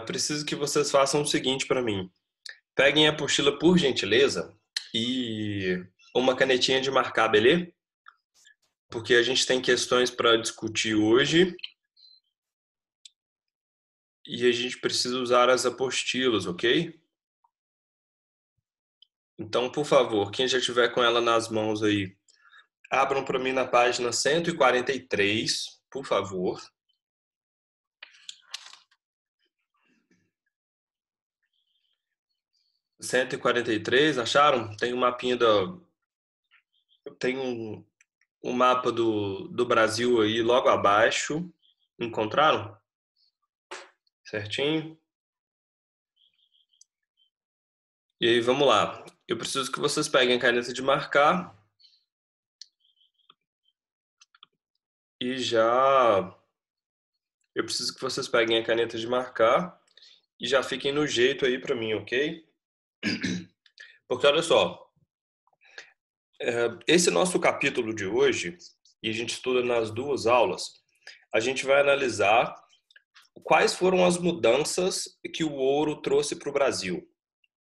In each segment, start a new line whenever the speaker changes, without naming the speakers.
Preciso que vocês façam o seguinte para mim. Peguem a apostila por gentileza e uma canetinha de marcar, beleza? Porque a gente tem questões para discutir hoje e a gente precisa usar as apostilas, ok? Então, por favor, quem já tiver com ela nas mãos aí, abram para mim na página 143, por favor. 143, acharam? Tem um mapinha tem um mapa do Brasil aí logo abaixo. Encontraram? Certinho? E aí, vamos lá. Eu preciso que vocês peguem a caneta de marcar e já. Eu preciso que vocês peguem a caneta de marcar e já fiquem no jeito aí para mim, ok? Porque olha só, esse nosso capítulo de hoje, e a gente estuda nas duas aulas, a gente vai analisar quais foram as mudanças que o ouro trouxe para o Brasil,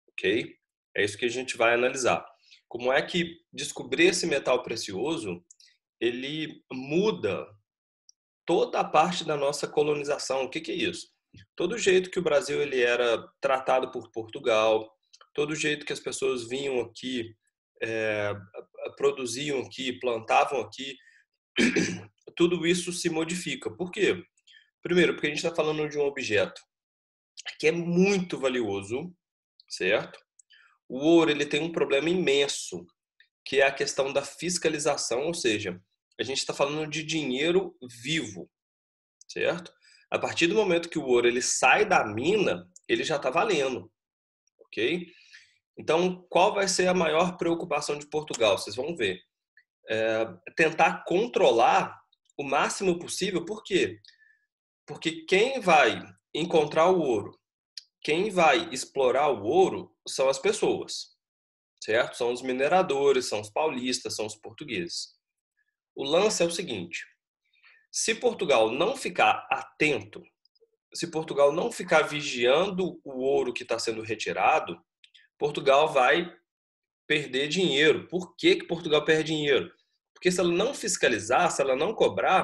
ok? É isso que a gente vai analisar. Como é que descobrir esse metal precioso, ele muda toda a parte da nossa colonização. O que que é isso? Todo o jeito que o Brasil ele era tratado por Portugal, todo o jeito que as pessoas vinham aqui, é, produziam aqui, plantavam aqui, tudo isso se modifica. Por quê? Primeiro, porque a gente está falando de um objeto que é muito valioso, certo? O ouro ele tem um problema imenso, que é a questão da fiscalização, ou seja, a gente está falando de dinheiro vivo, certo? A partir do momento que o ouro ele sai da mina, ele já está valendo, ok? Então, qual vai ser a maior preocupação de Portugal? Vocês vão ver. Tentar controlar o máximo possível, por quê? Porque quem vai encontrar o ouro, quem vai explorar o ouro são as pessoas, certo? São os mineradores, são os paulistas, são os portugueses. O lance é o seguinte: se Portugal não ficar atento, se Portugal não ficar vigiando o ouro que está sendo retirado, Portugal vai perder dinheiro. Por que que Portugal perde dinheiro? Porque se ela não fiscalizar, se ela não cobrar,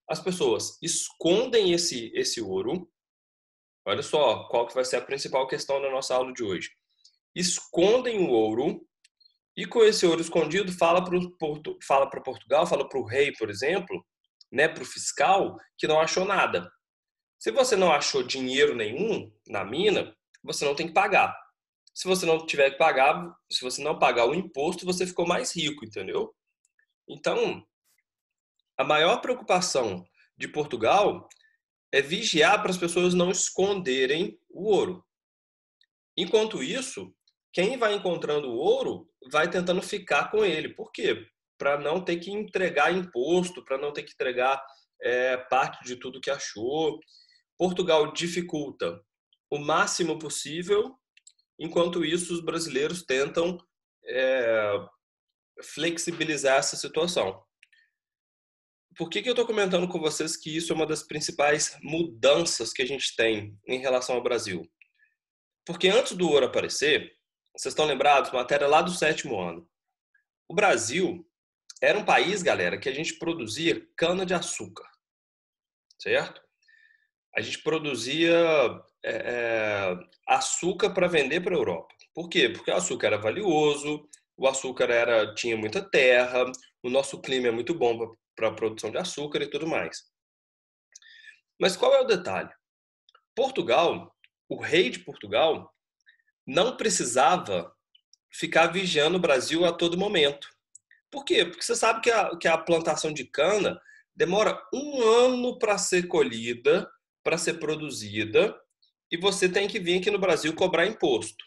as pessoas escondem esse ouro. Olha só qual que vai ser a principal questão da nossa aula de hoje. Escondem o ouro e com esse ouro escondido fala para Portugal, fala para o rei, por exemplo, né, para o fiscal, que não achou nada. Se você não achou dinheiro nenhum na mina, você não tem que pagar. Se você não tiver que pagar, se você não pagar o imposto, você ficou mais rico, entendeu? Então, a maior preocupação de Portugal é vigiar para as pessoas não esconderem o ouro. Enquanto isso, quem vai encontrando o ouro vai tentando ficar com ele. Por quê? Para não ter que entregar imposto, para não ter que entregar parte de tudo que achou. Portugal dificulta o máximo possível, enquanto isso os brasileiros tentam é, flexibilizar essa situação. Por que eu estou comentando com vocês que isso é uma das principais mudanças que a gente tem em relação ao Brasil? Porque antes do ouro aparecer, vocês estão lembrados, matéria lá do sétimo ano, o Brasil era um país, galera, que a gente produzia cana-de-açúcar, certo? A gente produzia é, é, açúcar para vender para a Europa. Por quê? Porque o açúcar era valioso, o açúcar tinha muita terra, o nosso clima é muito bom para a produção de açúcar e tudo mais. Mas qual é o detalhe? Portugal, o rei de Portugal, não precisava ficar vigiando o Brasil a todo momento. Por quê? Porque você sabe que a plantação de cana demora um ano para ser colhida, para ser produzida, e você tem que vir aqui no Brasil cobrar imposto.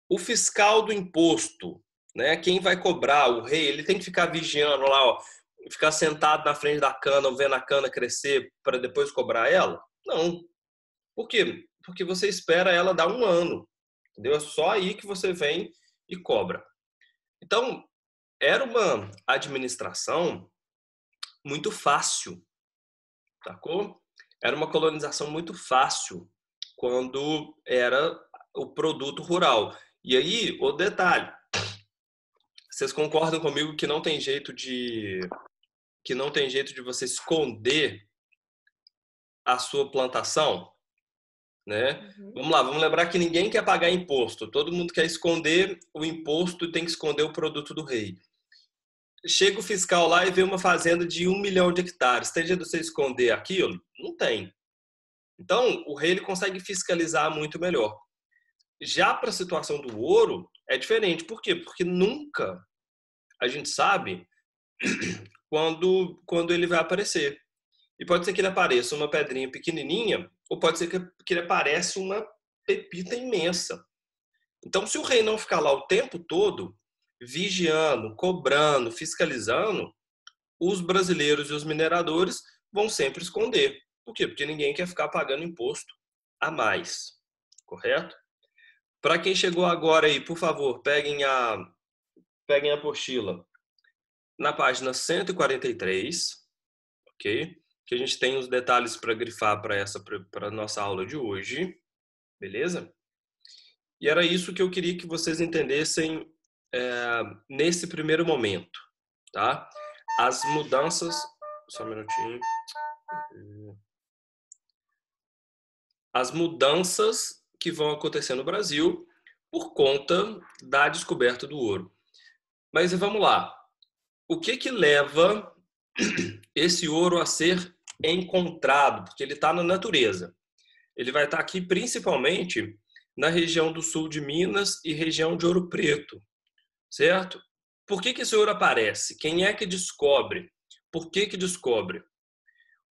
O fiscal do imposto, né, quem vai cobrar, o rei, ele tem que ficar vigiando lá, ó, ficar sentado na frente da cana, vendo a cana crescer para depois cobrar ela? Não. Por quê? Porque você espera ela dar um ano. Entendeu? É só aí que você vem e cobra. Então, era uma administração muito fácil, sacou? Era uma colonização muito fácil. quando era o produto rural. E aí, o detalhe, vocês concordam comigo que não tem jeito de você esconder a sua plantação, né?
Uhum.
Vamos lá, vamos lembrar que ninguém quer pagar imposto. Todo mundo quer esconder o imposto e tem que esconder o produto do rei. Chega o fiscal lá e vê uma fazenda de 1 milhão de hectares. Tem jeito de você esconder aquilo? Não tem. Então, o rei ele consegue fiscalizar muito melhor. Já para a situação do ouro, é diferente. Por quê? Porque nunca a gente sabe quando ele vai aparecer. E pode ser que ele apareça uma pedrinha pequenininha, ou pode ser que ele apareça uma pepita imensa. Então, se o rei não ficar lá o tempo todo, vigiando, cobrando, fiscalizando, os brasileiros e os mineradores vão sempre esconder. Por quê? Porque ninguém quer ficar pagando imposto a mais. Correto? Para quem chegou agora aí, por favor, peguem a apostila na página 143, ok? Que a gente tem os detalhes para grifar para nossa aula de hoje, beleza? E era isso que eu queria que vocês entendessem nesse primeiro momento, tá? As mudanças, só um minutinho. As mudanças que vão acontecer no Brasil por conta da descoberta do ouro. Mas vamos lá. O que leva esse ouro a ser encontrado? Porque ele está na natureza. Ele vai estar aqui principalmente na região do sul de Minas e região de Ouro Preto, certo? Por que esse ouro aparece? Quem é que descobre? Por que descobre?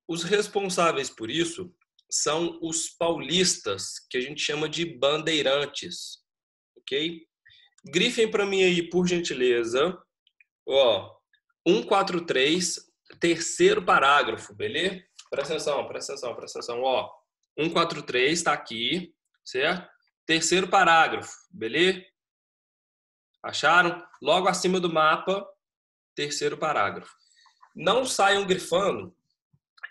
Os responsáveis por isso são os paulistas, que a gente chama de bandeirantes, ok? Grifem para mim aí, por gentileza. Ó, 143, terceiro parágrafo, beleza? Presta atenção, presta atenção, presta atenção. Ó, 143 está aqui, certo? Terceiro parágrafo, beleza? Acharam? Logo acima do mapa, terceiro parágrafo. Não saiam grifando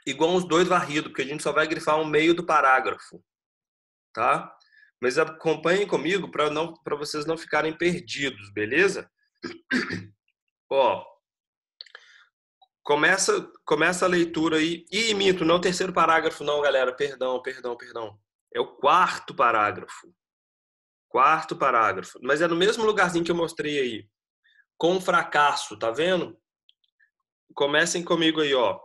igual os dois varridos, porque a gente só vai grifar o meio do parágrafo, tá? Mas acompanhem comigo para vocês não ficarem perdidos, beleza? Ó, começa a leitura aí. Ih, minto, não é o terceiro parágrafo não, galera. Perdão, perdão, perdão. É o quarto parágrafo. Quarto parágrafo. Mas é no mesmo lugarzinho que eu mostrei aí. Com fracasso, tá vendo? Comecem comigo aí, ó.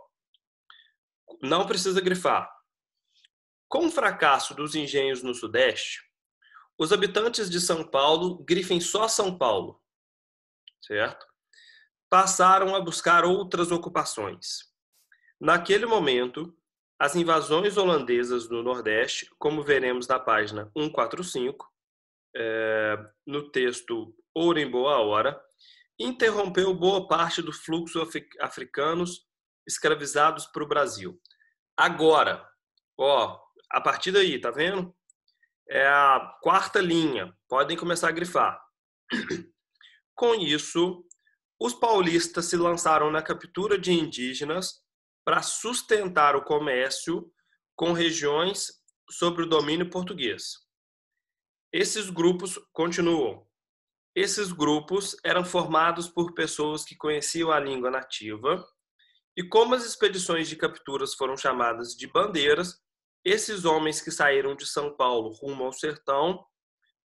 Não precisa grifar. Com o fracasso dos engenhos no Sudeste, os habitantes de São Paulo, grifem só São Paulo, certo? Passaram a buscar outras ocupações. Naquele momento, as invasões holandesas no Nordeste, como veremos na página 145, no texto Ouro em Boa Hora, interrompeu boa parte do fluxo africanos escravizados para o Brasil. Agora, ó, a partir daí, tá vendo? É a quarta linha. Podem começar a grifar. Com isso, os paulistas se lançaram na captura de indígenas para sustentar o comércio com regiões sob o domínio português. Esses grupos continuam. Esses grupos eram formados por pessoas que conheciam a língua nativa e como as expedições de capturas foram chamadas de bandeiras, esses homens que saíram de São Paulo rumo ao sertão,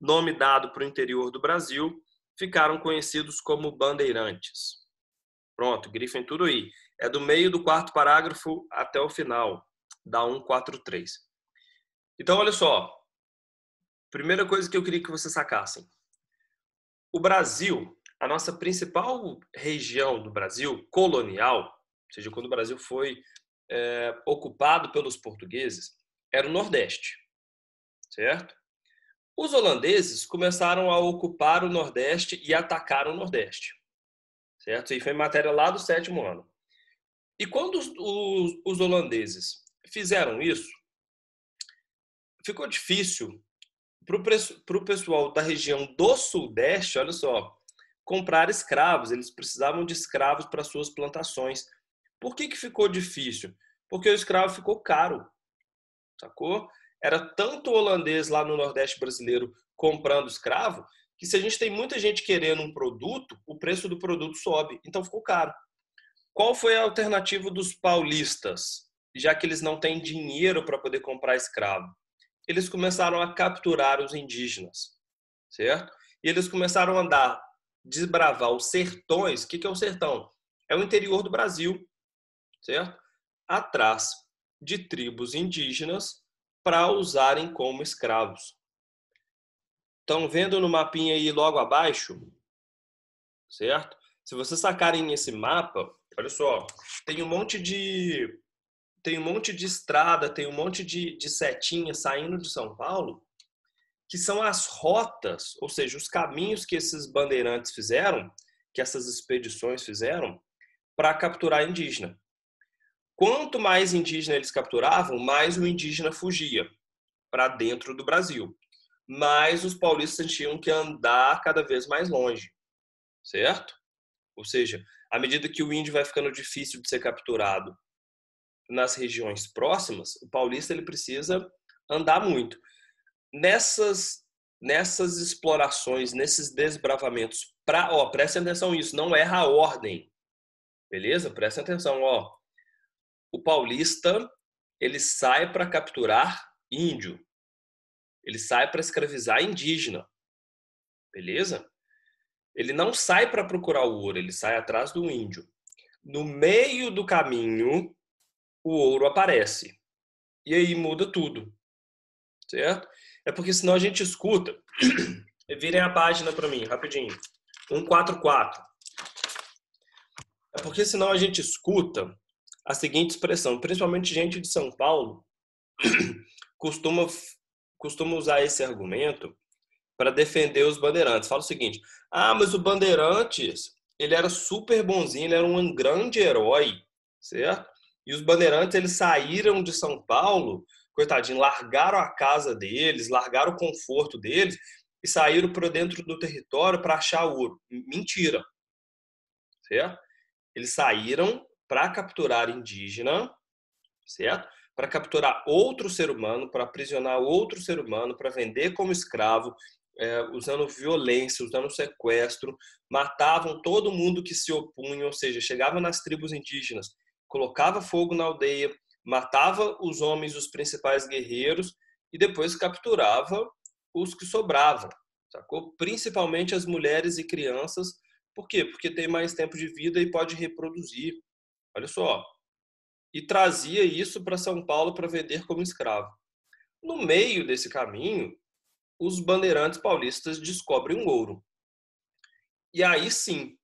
nome dado para o interior do Brasil, ficaram conhecidos como bandeirantes. Pronto, grifem tudo aí. É do meio do quarto parágrafo até o final, da 143. Então, olha só. Primeira coisa que eu queria que vocês sacassem. O Brasil, a nossa principal região do Brasil, colonial, ou seja, quando o Brasil foi ocupado pelos portugueses, era o Nordeste, certo? Os holandeses começaram a ocupar o Nordeste e atacar o Nordeste, certo? Isso aí foi matéria lá do 7º ano. E quando os holandeses fizeram isso, ficou difícil para o pessoal da região do Sudeste, olha só, comprar escravos. Eles precisavam de escravos para suas plantações. Por que ficou difícil? Porque o escravo ficou caro, sacou? era tanto holandês lá no Nordeste brasileiro comprando escravo, que se a gente tem muita gente querendo um produto, o preço do produto sobe. Então ficou caro. Qual foi a alternativa dos paulistas? Já que eles não têm dinheiro para poder comprar escravo. Eles começaram a capturar os indígenas, certo? E eles começaram a andar, desbravar os sertões. O que é o sertão? É o interior do Brasil, certo? Atrás de tribos indígenas para usarem como escravos. Estão vendo no mapinha aí logo abaixo, certo? Se vocês sacarem esse mapa, olha só, tem um monte de estrada, tem um monte de setinha saindo de São Paulo, que são as rotas, ou seja, os caminhos que esses bandeirantes fizeram, que essas expedições fizeram, para capturar indígena. Quanto mais indígena eles capturavam, mais o indígena fugia para dentro do Brasil. Mais os paulistas tinham que andar cada vez mais longe, certo? Ou seja, à medida que o índio vai ficando difícil de ser capturado nas regiões próximas, o paulista ele precisa andar muito. Nessas explorações, nesses desbravamentos, prestem atenção nisso, não erra a ordem, beleza? Prestem atenção, o paulista, ele sai para capturar índio, ele sai para escravizar indígena, beleza? Ele não sai para procurar o ouro, ele sai atrás do índio. No meio do caminho, o ouro aparece. E aí muda tudo, certo? É porque senão a gente escuta. Virem a página para mim, rapidinho. 144. É porque senão a gente escuta a seguinte expressão, principalmente gente de São Paulo costuma usar esse argumento para defender os bandeirantes. Fala o seguinte: mas o Bandeirantes, ele era super bonzinho, ele era um grande herói, certo? E os bandeirantes, eles saíram de São Paulo, coitadinho, largaram a casa deles, largaram o conforto deles e saíram para dentro do território para achar ouro. Mentira, certo? Eles saíram para capturar indígena, certo? Para capturar outro ser humano, para aprisionar outro ser humano, para vender como escravo, usando violência, usando sequestro, matavam todo mundo que se opunha, ou seja, chegava nas tribos indígenas, colocava fogo na aldeia, matava os homens, os principais guerreiros, e depois capturava os que sobravam, sacou? Principalmente as mulheres e crianças. Por quê? Porque tem mais tempo de vida e pode reproduzir. Olha só. E trazia isso para São Paulo para vender como escravo. No meio desse caminho, os bandeirantes paulistas descobrem um ouro. E aí sim,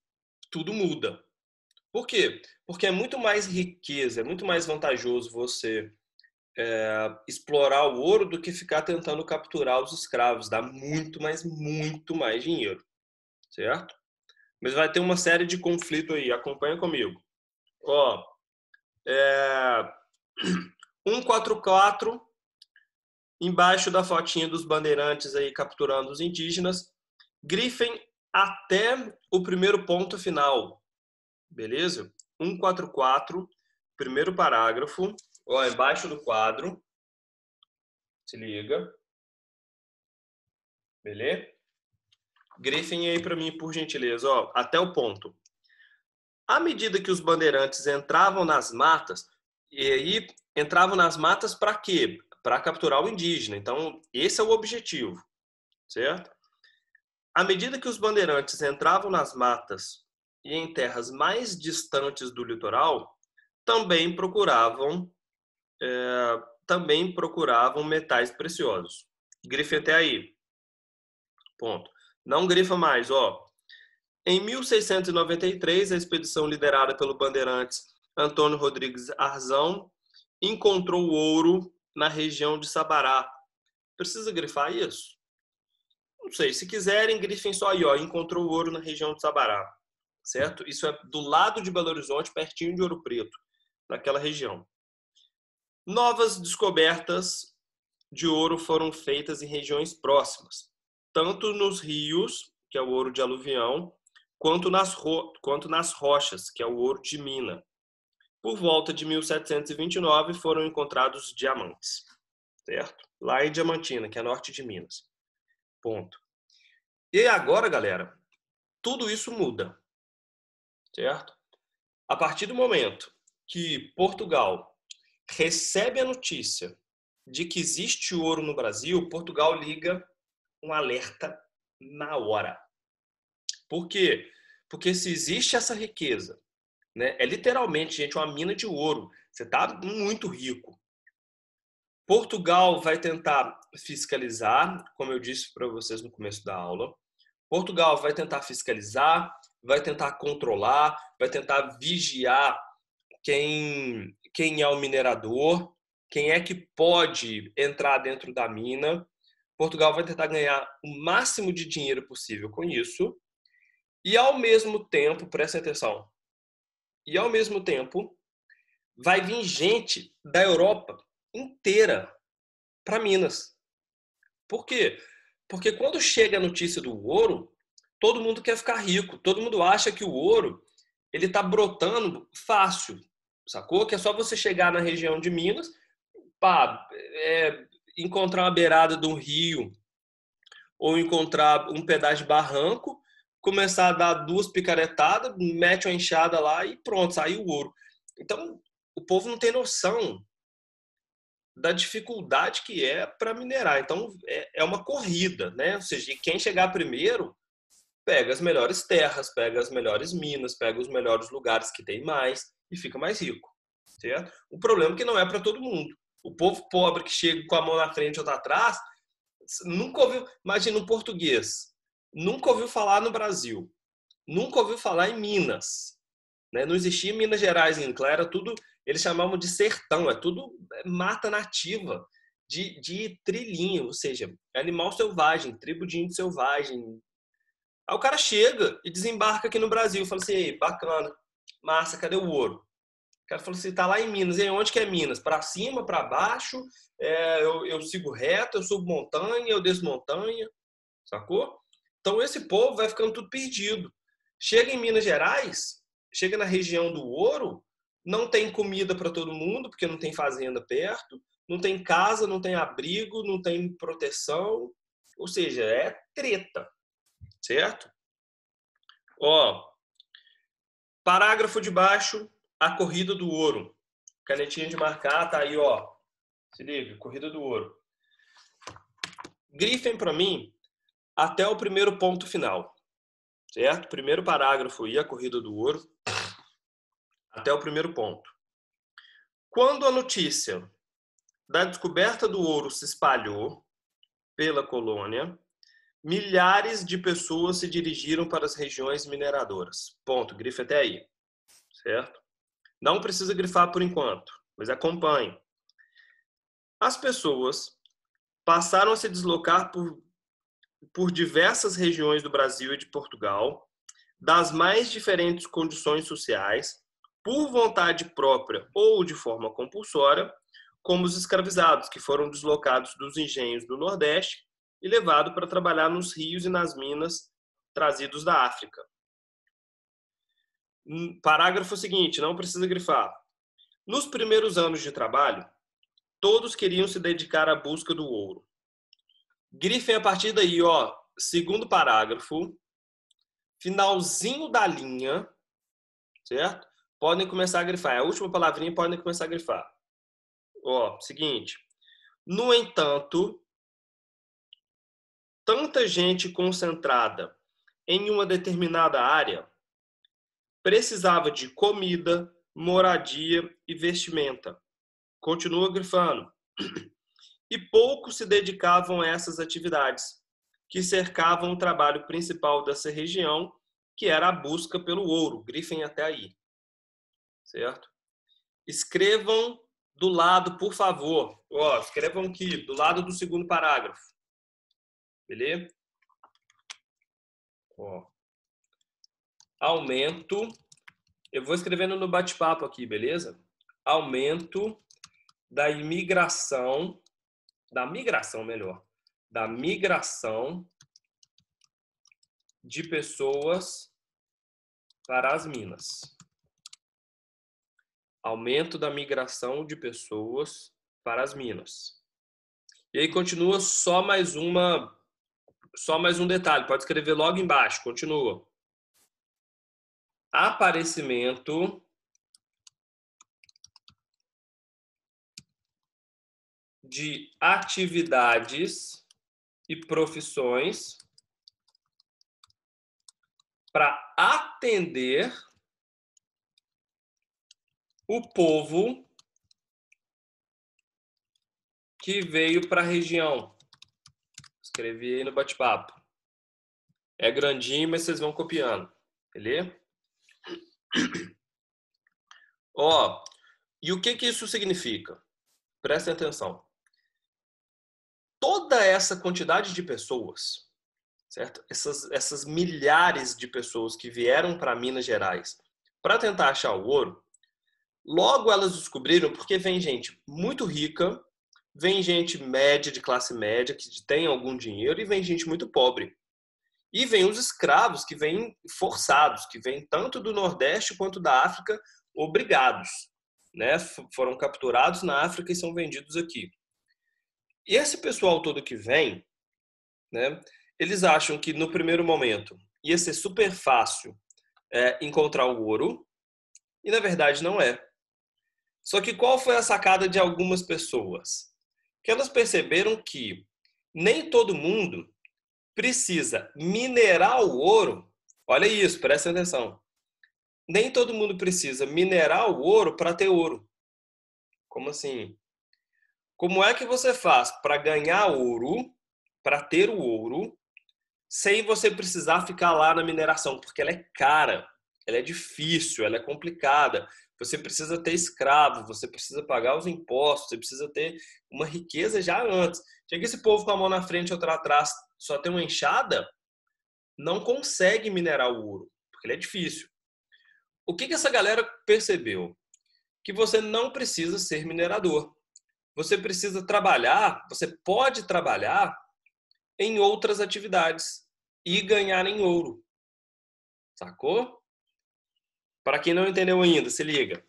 tudo muda. Por quê? Porque é muito mais riqueza, é muito mais vantajoso você explorar o ouro do que ficar tentando capturar os escravos. Dá muito mais dinheiro, certo? Mas vai ter uma série de conflitos aí, acompanha comigo. 144, embaixo da fotinha dos bandeirantes aí capturando os indígenas, grifem até o primeiro ponto final, beleza? 144, primeiro parágrafo, embaixo do quadro, se liga, beleza? Grifem aí para mim, por gentileza, até o ponto. À medida que os bandeirantes entravam nas matas, e aí entravam nas matas para quê? Para capturar o indígena. Então, esse é o objetivo, certo? À medida que os bandeirantes entravam nas matas e em terras mais distantes do litoral, também procuravam metais preciosos. Grife até aí. Ponto. Não grifa mais, Em 1693, a expedição liderada pelo bandeirante Antônio Rodrigues Arzão encontrou ouro na região de Sabará. Precisa grifar isso? Não sei, se quiserem, grifem só aí, encontrou ouro na região de Sabará, certo? Isso é do lado de Belo Horizonte, pertinho de Ouro Preto, naquela região. Novas descobertas de ouro foram feitas em regiões próximas, tanto nos rios, que é o ouro de aluvião, quanto nas rochas, que é o ouro de mina. Por volta de 1729 foram encontrados diamantes, certo? Lá em Diamantina, que é norte de Minas. Ponto. E agora, galera, tudo isso muda, certo? A partir do momento que Portugal recebe a notícia de que existe ouro no Brasil, Portugal liga um alerta na hora. Por quê? Porque se existe essa riqueza, né, é literalmente, gente, uma mina de ouro. Você está muito rico. Portugal vai tentar fiscalizar, como eu disse para vocês no começo da aula. Portugal vai tentar fiscalizar, vai tentar controlar, vai tentar vigiar quem é o minerador, quem é que pode entrar dentro da mina. Portugal vai tentar ganhar o máximo de dinheiro possível com isso. E ao mesmo tempo, presta atenção, e ao mesmo tempo vai vir gente da Europa inteira para Minas. Por quê? Porque quando chega a notícia do ouro, todo mundo quer ficar rico, todo mundo acha que o ouro ele está brotando fácil, sacou? Que é só você chegar na região de Minas, pá, encontrar uma beirada de um rio ou encontrar um pedaço de barranco, começar a dar duas picaretadas, mete uma enxada lá e pronto, saiu o ouro. Então, o povo não tem noção da dificuldade que é para minerar. Então, é uma corrida, né? Ou seja, quem chegar primeiro pega as melhores terras, pega as melhores minas, pega os melhores lugares que tem mais e fica mais rico, certo? O problema é que não é para todo mundo. O povo pobre que chega com a mão na frente e outra atrás, nunca ouviu, imagina um português, nunca ouviu falar no Brasil, nunca ouviu falar em Minas, né? Não existia Minas Gerais ainda, era tudo, eles chamavam de sertão, é tudo mata nativa, de trilhinho, ou seja, animal selvagem, tribo de índio selvagem. Aí o cara chega e desembarca aqui no Brasil, fala assim, ei, bacana, massa, cadê o ouro? O cara falou assim, tá lá em Minas. E aí, onde que é Minas? Para cima, para baixo, eu sigo reto, eu subo montanha, eu desço montanha, sacou? Então esse povo vai ficando tudo perdido. Chega em Minas Gerais, chega na região do ouro, não tem comida para todo mundo, porque não tem fazenda perto, não tem casa, não tem abrigo, não tem proteção, ou seja, é treta, certo? Ó, parágrafo de baixo, a corrida do ouro. Canetinha de marcar, tá aí, ó. Se liga, corrida do ouro. Grifem para mim até o primeiro ponto final, certo? Primeiro parágrafo e a corrida do ouro até o primeiro ponto. Quando a notícia da descoberta do ouro se espalhou pela colônia, milhares de pessoas se dirigiram para as regiões mineradoras. Ponto, grife até aí, certo? Não precisa grifar por enquanto, mas acompanhe. As pessoas passaram a se deslocar por diversas regiões do Brasil e de Portugal, das mais diferentes condições sociais, por vontade própria ou de forma compulsória, como os escravizados, que foram deslocados dos engenhos do Nordeste e levados para trabalhar nos rios e nas minas trazidos da África. Parágrafo seguinte, não precisa grifar. Nos primeiros anos de trabalho, todos queriam se dedicar à busca do ouro. Grifem a partir daí, ó, segundo parágrafo, finalzinho da linha, certo? Podem começar a grifar. É a última palavrinha, podem começar a grifar. Ó, seguinte. No entanto, tanta gente concentrada em uma determinada área precisava de comida, moradia e vestimenta. Continua grifando. E poucos se dedicavam a essas atividades, que cercavam o trabalho principal dessa região, que era a busca pelo ouro. Grifem até aí. Certo? Escrevam do lado, por favor. Ó, escrevam aqui, do lado do segundo parágrafo. Beleza? Ó. Aumento. Eu vou escrevendo no bate-papo aqui, beleza? Aumento da imigração, da migração de pessoas para as minas. Aumento da migração de pessoas para as minas. E aí continua só mais um detalhe. Pode escrever logo embaixo. Continua. Aparecimento de atividades e profissões para atender o povo que veio para a região. Escrevi aí no bate-papo. É grandinho, mas vocês vão copiando. Beleza? Ó, e o que isso significa? Prestem atenção. Toda essa quantidade de pessoas, certo? Essas milhares de pessoas que vieram para Minas Gerais para tentar achar o ouro, logo elas descobriram porque vem gente muito rica, vem gente média, de classe média, que tem algum dinheiro, e vem gente muito pobre. E vem os escravos que vêm forçados, que vêm tanto do Nordeste quanto da África, obrigados, né? Foram capturados na África e são vendidos aqui. E esse pessoal todo que vem, né? Eles acham que no primeiro momento ia ser super fácil encontrar o ouro, e na verdade não é. Só que qual foi a sacada de algumas pessoas? Que elas perceberam que nem todo mundo precisa minerar o ouro. Olha isso, presta atenção. Nem todo mundo precisa minerar o ouro para ter ouro. Como assim? Como é que você faz para ganhar ouro, para ter o ouro, sem você precisar ficar lá na mineração? Porque ela é cara, ela é difícil, ela é complicada. Você precisa ter escravo, você precisa pagar os impostos, você precisa ter uma riqueza já antes. Chega esse povo com a mão na frente e outra atrás, só tem uma enxada, não consegue minerar o ouro, porque ele é difícil. O que essa galera percebeu? Que você não precisa ser minerador. Você precisa trabalhar, você pode trabalhar em outras atividades e ganhar em ouro. Sacou? Para quem não entendeu ainda, se liga.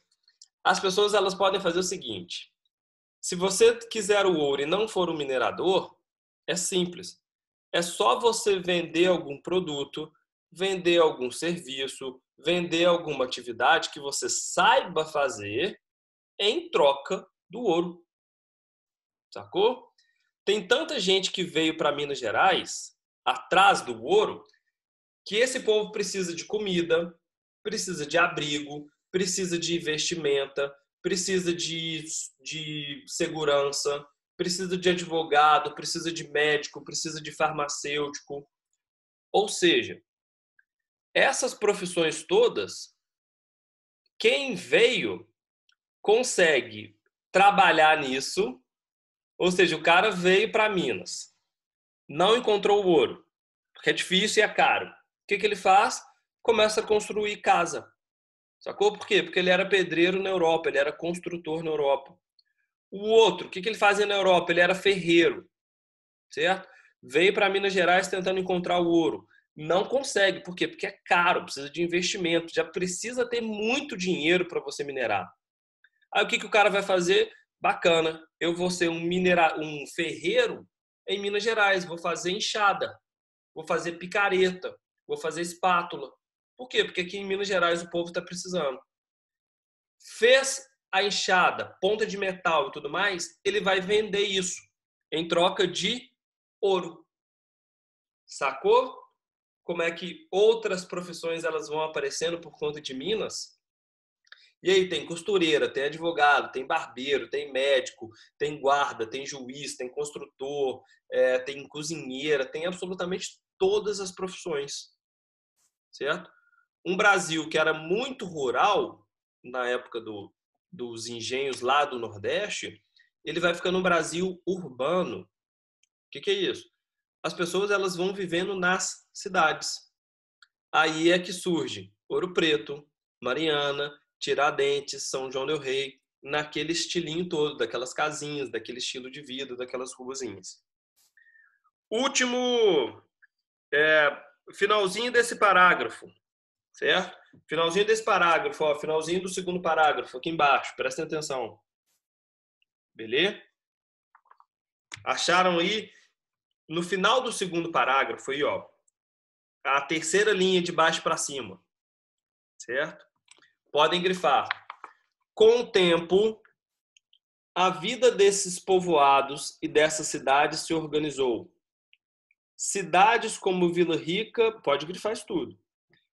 As pessoas elas podem fazer o seguinte: se você quiser o ouro e não for um minerador, é simples. É só você vender algum produto, vender algum serviço, vender alguma atividade que você saiba fazer em troca do ouro. Sacou? Tem tanta gente que veio para Minas Gerais atrás do ouro que esse povo precisa de comida, precisa de abrigo, precisa de investimenta, precisa de segurança, precisa de advogado, precisa de médico, precisa de farmacêutico. Ou seja, essas profissões todas, quem veio consegue trabalhar nisso, ou seja, o cara veio para Minas, não encontrou o ouro, porque é difícil e é caro. O que ele faz? Começa a construir casa. Sacou? Por quê? Porque ele era pedreiro na Europa, ele era construtor na Europa. O outro, o que ele fazia na Europa? Ele era ferreiro, certo? Veio para Minas Gerais tentando encontrar o ouro. Não consegue. Por quê? Porque é caro, precisa de investimento, já precisa ter muito dinheiro para você minerar. Aí o que o cara vai fazer? Bacana, eu vou ser um ferreiro em Minas Gerais, vou fazer enxada, vou fazer picareta, vou fazer espátula. Por quê? Porque aqui em Minas Gerais o povo está precisando. Fez a enxada, ponta de metal e tudo mais, ele vai vender isso em troca de ouro. Sacou? Como é que outras profissões elas vão aparecendo por conta de Minas? E aí tem costureira, tem advogado, tem barbeiro, tem médico, tem guarda, tem juiz, tem construtor, tem cozinheira, tem absolutamente todas as profissões, certo? Um Brasil que era muito rural na época dos engenhos lá do Nordeste, ele vai ficando um Brasil urbano. O que é isso? As pessoas elas vão vivendo nas cidades. Aí é que surge Ouro Preto, Mariana, Tiradentes, São João del Rei, naquele estilinho todo, daquelas casinhas, daquele estilo de vida, daquelas ruazinhas. Último, finalzinho desse parágrafo, certo? Finalzinho desse parágrafo, ó, finalzinho do segundo parágrafo, aqui embaixo, prestem atenção. Beleza? Acharam aí, no final do segundo parágrafo, aí, ó, a terceira linha de baixo para cima, certo? Podem grifar. Com o tempo, a vida desses povoados e dessas cidades se organizou. Cidades como Vila Rica, pode grifar isso tudo.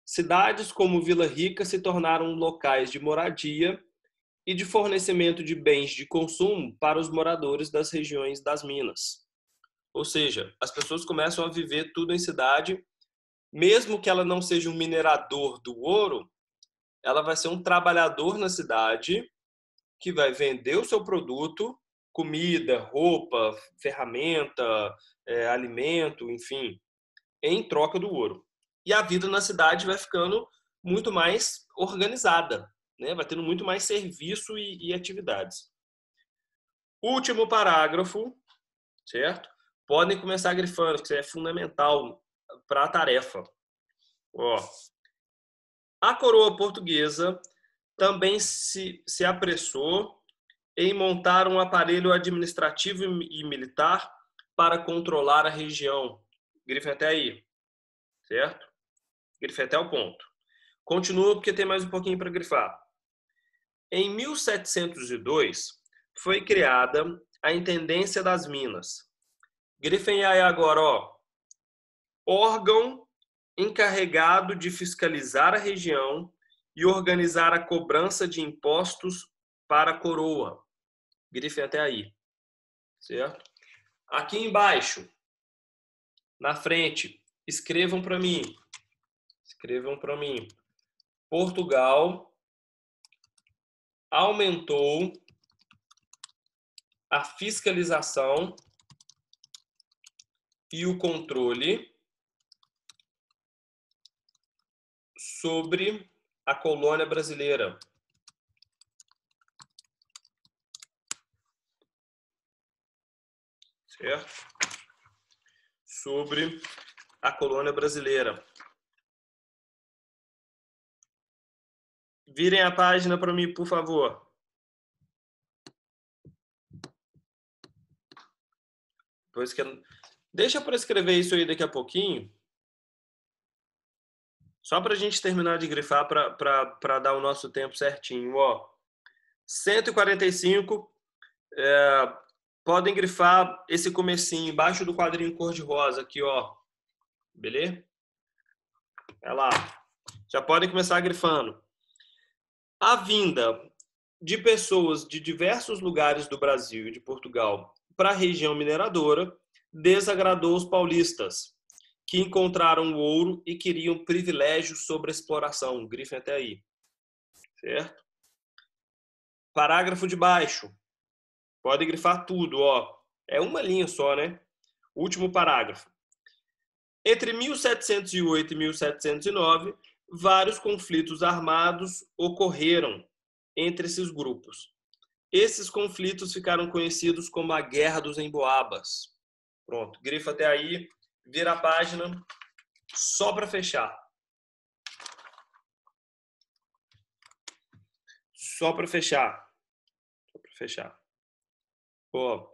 Cidades como Vila Rica se tornaram locais de moradia e de fornecimento de bens de consumo para os moradores das regiões das minas. Ou seja, as pessoas começam a viver tudo em cidade, mesmo que ela não seja um minerador do ouro, ela vai ser um trabalhador na cidade que vai vender o seu produto, comida, roupa, ferramenta, alimento, enfim, em troca do ouro. E a vida na cidade vai ficando muito mais organizada, né? Vai tendo muito mais serviço e atividades. Último parágrafo, certo? Podem começar grifando, que isso é fundamental para a tarefa. Ó, a coroa portuguesa também se apressou em montar um aparelho administrativo e militar para controlar a região. Grife até aí, certo? Grife até o ponto. Continua porque tem mais um pouquinho para grifar. Em 1702, foi criada a Intendência das Minas. Grifem aí agora, ó. Órgão encarregado de fiscalizar a região e organizar a cobrança de impostos para a coroa. Grifem até aí, certo? Aqui embaixo, na frente, escrevam para mim. Escrevam para mim. Portugal aumentou a fiscalização e o controle sobre a colônia brasileira. Certo? Sobre a colônia brasileira. Virem a página para mim, por favor. Depois que deixa para escrever isso aí daqui a pouquinho. Só para a gente terminar de grifar para dar o nosso tempo certinho. Ó, 145. Podem grifar esse comecinho embaixo do quadrinho cor-de-rosa aqui, ó. Beleza? Olha lá. Já podem começar grifando. A vinda de pessoas de diversos lugares do Brasil e de Portugal para a região mineradora desagradou os paulistas, que encontraram o ouro e queriam privilégios sobre a exploração. Grifem até aí. Certo? Parágrafo de baixo. Pode grifar tudo, ó. É uma linha só, né? Último parágrafo. Entre 1708 e 1709, vários conflitos armados ocorreram entre esses grupos. Esses conflitos ficaram conhecidos como a Guerra dos Emboabas. Pronto, grifa até aí, vira a página, só para fechar. Só para fechar. Só para fechar. Ó,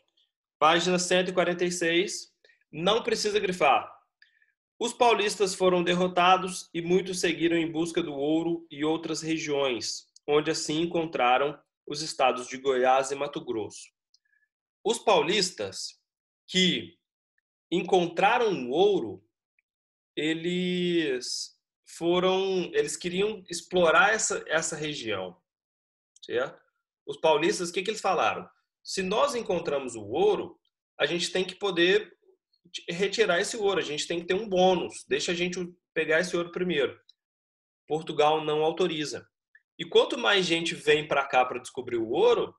página 146, não precisa grifar. Os paulistas foram derrotados e muitos seguiram em busca do ouro e outras regiões, onde assim encontraram os estados de Goiás e Mato Grosso. Os paulistas que encontraram o ouro, eles queriam explorar essa região, certo? Os paulistas, o que eles falaram? Se nós encontramos o ouro, a gente tem que poder retirar esse ouro, a gente tem que ter um bônus, deixa a gente pegar esse ouro primeiro. Portugal não autoriza. E quanto mais gente vem para cá para descobrir o ouro,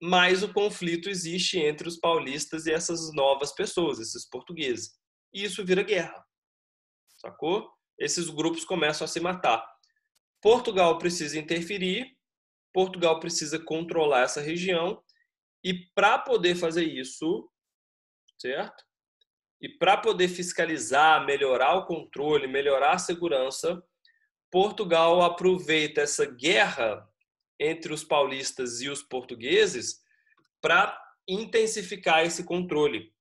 mais o conflito existe entre os paulistas e essas novas pessoas, esses portugueses. E isso vira guerra. Sacou? Esses grupos começam a se matar. Portugal precisa interferir, Portugal precisa controlar essa região, e para poder fazer isso, certo? E para poder fiscalizar, melhorar o controle, melhorar a segurança, Portugal aproveita essa guerra entre os paulistas e os portugueses para intensificar esse controle.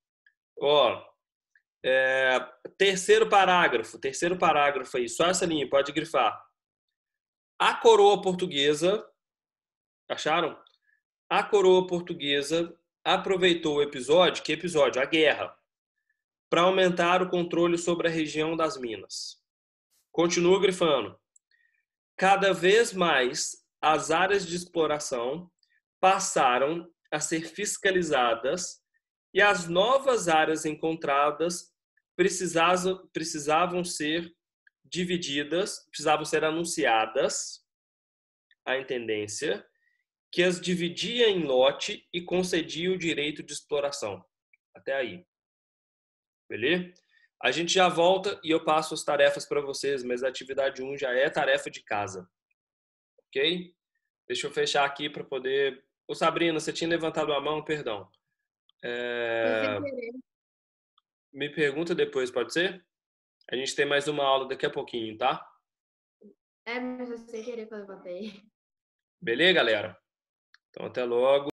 Ó, terceiro parágrafo aí, só essa linha, pode grifar. A coroa portuguesa, acharam? A coroa portuguesa aproveitou o episódio, que episódio? A guerra, para aumentar o controle sobre a região das Minas. Continua grifando. Cada vez mais as áreas de exploração passaram a ser fiscalizadas e as novas áreas encontradas precisavam ser divididas, precisavam ser anunciadas à intendência, que as dividia em lote e concedia o direito de exploração. Até aí. Beleza? A gente já volta e eu passo as tarefas para vocês, mas a atividade 1 já é tarefa de casa. Ok? Deixa eu fechar aqui para poder... Ô Sabrina, você tinha levantado a mão, perdão.
Foi sem querer.
Me pergunta depois, pode ser? A gente tem mais uma aula daqui a pouquinho, tá?
Mas foi sem querer que eu levantei.
Beleza, galera? Então até logo.